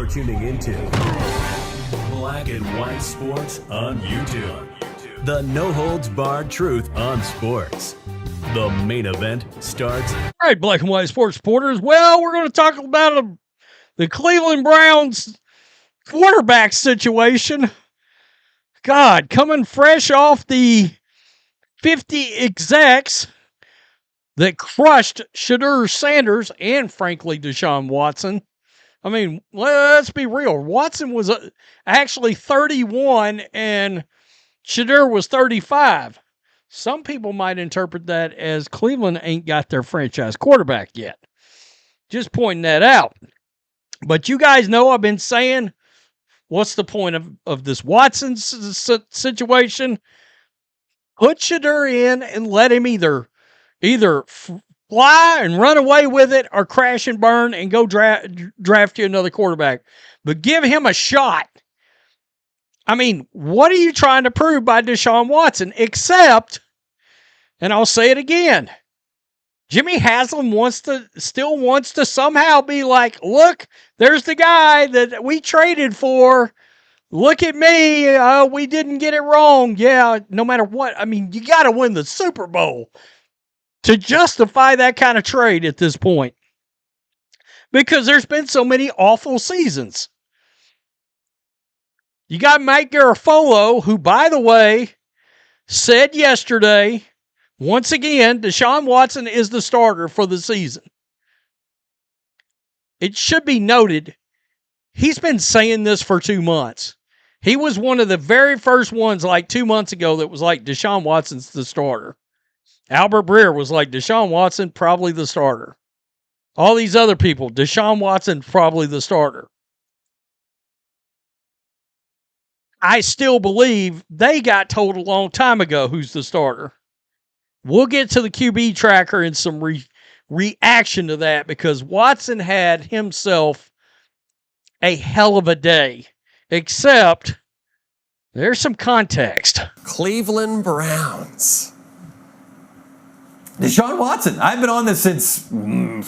You're tuning into Black and White Sports on YouTube. The no-holds-barred truth on sports. The main event starts. All right, Black and White Sports supporters. Well, we're going to talk about the Cleveland Browns quarterback situation. God, coming fresh off the 50 execs that crushed Shedeur Sanders and, frankly, Deshaun Watson. I mean, let's be real. Watson was actually 31 and Shedeur was 35. Some people might interpret that as Cleveland ain't got their franchise quarterback yet. Just pointing that out. But you guys know I've been saying, what's the point of this Watson situation? Put Shedeur in and let him either fly and run away with it or crash and burn and go draft you another quarterback. But give him a shot. I mean, what are you trying to prove by Deshaun Watson? Except, and I'll say it again, Jimmy Haslam still wants to somehow be like, look, there's the guy that we traded for. Look at me. We didn't get it wrong. Yeah, no matter what. I mean, you got to win the Super Bowl to justify that kind of trade at this point. Because there's been so many awful seasons. You got Mike Garafolo, who, by the way, said yesterday, once again, Deshaun Watson is the starter for the season. It should be noted, he's been saying this for 2 months. He was one of the very first ones like 2 months ago that was like, Deshaun Watson's the starter. Albert Breer was like, Deshaun Watson, probably the starter. All these other people, Deshaun Watson, probably the starter. I still believe they got told a long time ago who's the starter. We'll get to the QB tracker and some reaction to that because Watson had himself a hell of a day. Except, there's some context. Cleveland Browns. Deshaun Watson. I've been on this since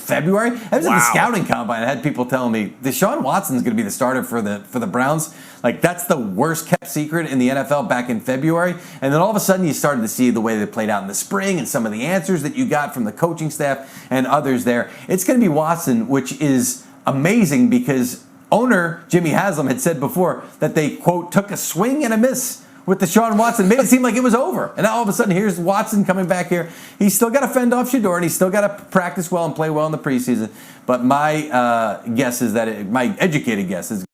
February. I was at the scouting combine. I had people telling me Deshaun Watson's going to be the starter for the Browns. Like, that's the worst kept secret in the NFL back in February. And then all of a sudden you started to see the way they played out in the spring and some of the answers that you got from the coaching staff and others there. It's going to be Watson, which is amazing because owner Jimmy Haslam had said before that they, quote, took a swing and a miss with Deshaun Watson. Made it seem like it was over. And now all of a sudden, here's Watson coming back here. He's still got to fend off Shedeur, and he's still got to practice well and play well in the preseason. But my guess is that my educated guess is.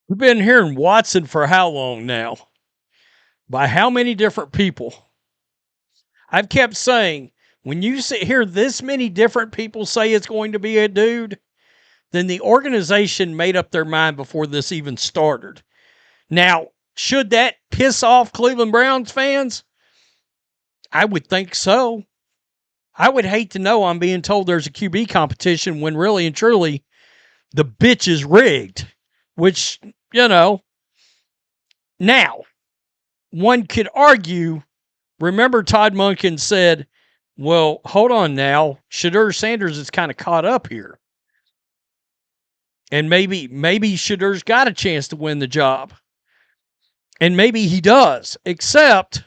We've been hearing Watson for how long now? By how many different people? I've kept saying, when you hear this many different people say it's going to be a dude, then the organization made up their mind before this even started. Now, should that piss off Cleveland Browns fans? I would think so. I would hate to know I'm being told there's a QB competition when really and truly the bitch is rigged. Which, you know. Now, one could argue, remember Todd Monken said, well, hold on now. Shedeur Sanders is kind of caught up here. And maybe Shedeur's got a chance to win the job. And maybe he does, except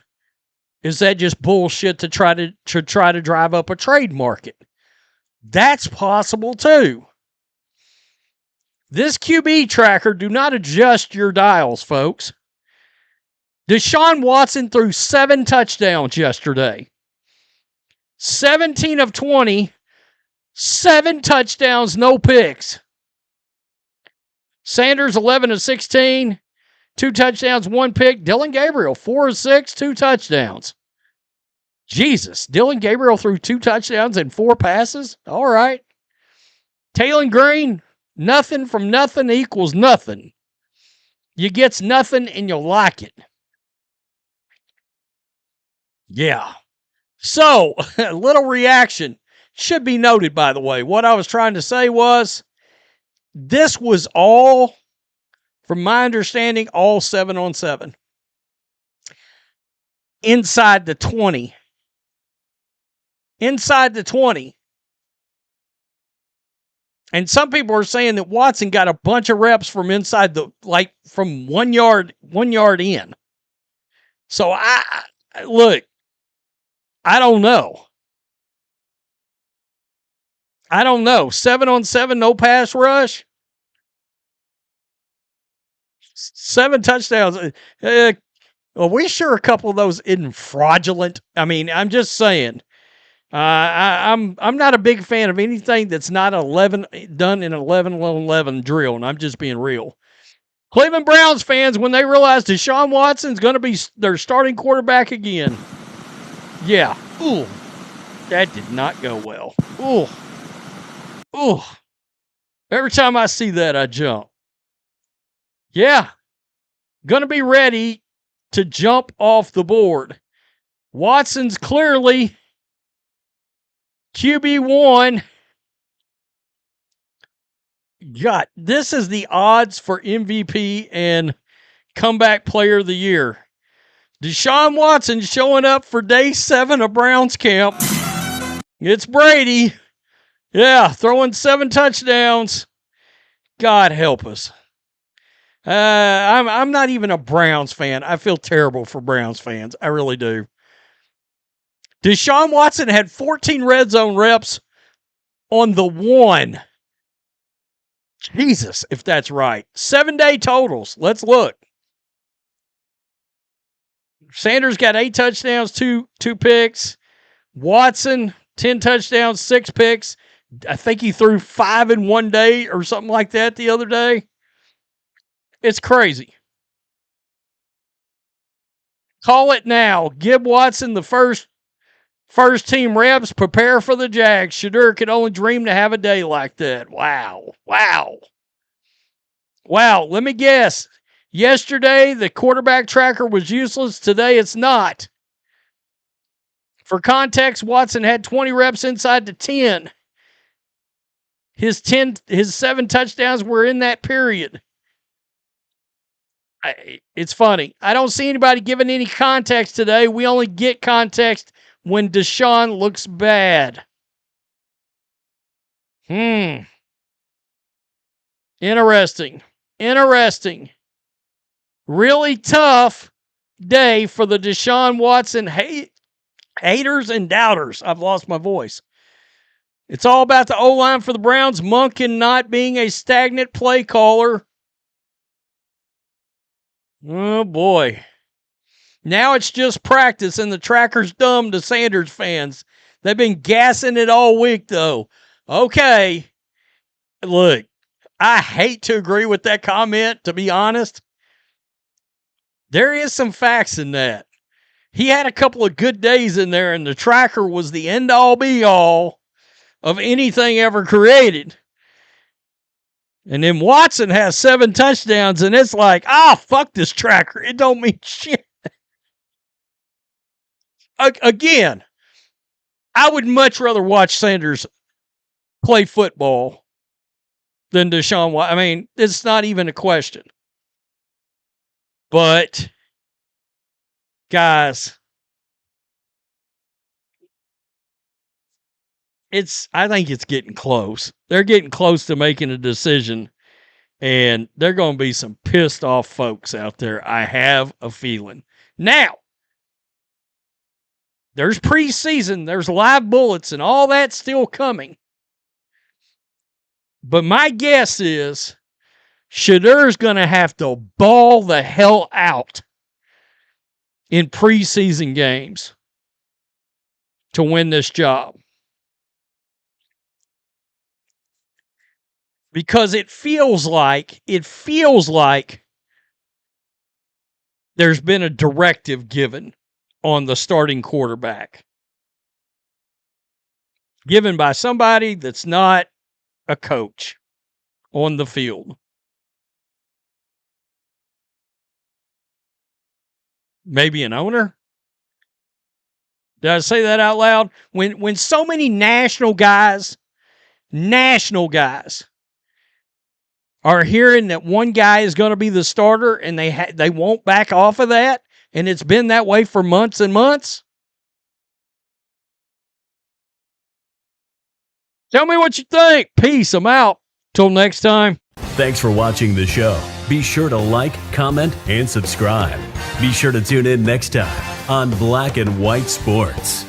is that just bullshit to try to drive up a trade market? That's possible too. This QB tracker, do not adjust your dials, folks. Deshaun Watson threw 7 touchdowns yesterday. 17 of 20, 7 touchdowns, no picks. Sanders 11 of 16. 2 touchdowns, 1 pick. Dylan Gabriel, 4 of 6, 2 touchdowns. Jesus, Dylan Gabriel threw 2 touchdowns and 4 passes? All right. Taylor Green, nothing from nothing equals nothing. You gets nothing and you'll like it. Yeah. So, a little reaction. Should be noted, by the way. What I was trying to say was, this was all, from my understanding, all 7-on-7. Inside the 20. Inside the 20. And some people are saying that Watson got a bunch of reps from inside from 1 yard in. So look, I don't know. 7-on-7, no pass rush. 7 touchdowns. We sure a couple of those isn't fraudulent. I mean, I'm just saying. I'm not a big fan of anything that's not done in 11-on-11 drill, and I'm just being real. Cleveland Browns fans, when they realize Deshaun Watson's going to be their starting quarterback again. Yeah. Ooh. That did not go well. Ooh. Ooh. Every time I see that, I jump. Yeah. Going to be ready to jump off the board. Watson's clearly QB1. God, this is the odds for MVP and comeback player of the year. Deshaun Watson showing up for day 7 of Browns camp. It's Brady. Yeah, throwing 7 touchdowns. God help us. I'm not even a Browns fan. I feel terrible for Browns fans. I really do. Deshaun Watson had 14 red zone reps on the 1. Jesus, if that's right. 7-day totals. Let's look. Sanders got 8 touchdowns, 2 picks. Watson, 10 touchdowns, 6 picks. I think he threw 5 in 1 day or something like that the other day. It's crazy. Call it now. Give Watson the first team reps. Prepare for the Jags. Shedeur could only dream to have a day like that. Wow. Let me guess. Yesterday, the quarterback tracker was useless. Today, it's not. For context, Watson had 20 reps inside the 10. His 7 touchdowns were in that period. It's funny. I don't see anybody giving any context today. We only get context when Deshaun looks bad. Interesting. Really tough day for the Deshaun Watson haters and doubters. I've lost my voice. It's all about the O-line for the Browns. Monken not being a stagnant play caller. Oh, boy. Now it's just practice, and the tracker's dumb to Sanders fans. They've been gassing it all week, though. Okay. Look, I hate to agree with that comment, to be honest. There is some facts in that. He had a couple of good days in there, and the tracker was the end-all, be-all of anything ever created. And then Watson has 7 touchdowns, and it's like, fuck this tracker. It don't mean shit. Again, I would much rather watch Sanders play football than Deshaun Watson. I mean, it's not even a question. But, guys, I think it's getting close. They're getting close to making a decision, and there are going to be some pissed off folks out there. I have a feeling. Now, there's preseason, there's live bullets, and all that's still coming. But my guess is Shedeur's going to have to ball the hell out in preseason games to win this job. Because it feels like there's been a directive given on the starting quarterback. Given by somebody that's not a coach on the field. Maybe an owner? Did I say that out loud? When so many national guys are hearing that one guy is going to be the starter and they won't back off of that, and it's been that way for months and months. Tell me what you think. Peace. I'm out. Till next time. Thanks for watching the show. Be sure to like, comment, and subscribe. Be sure to tune in next time on Black and White Sports.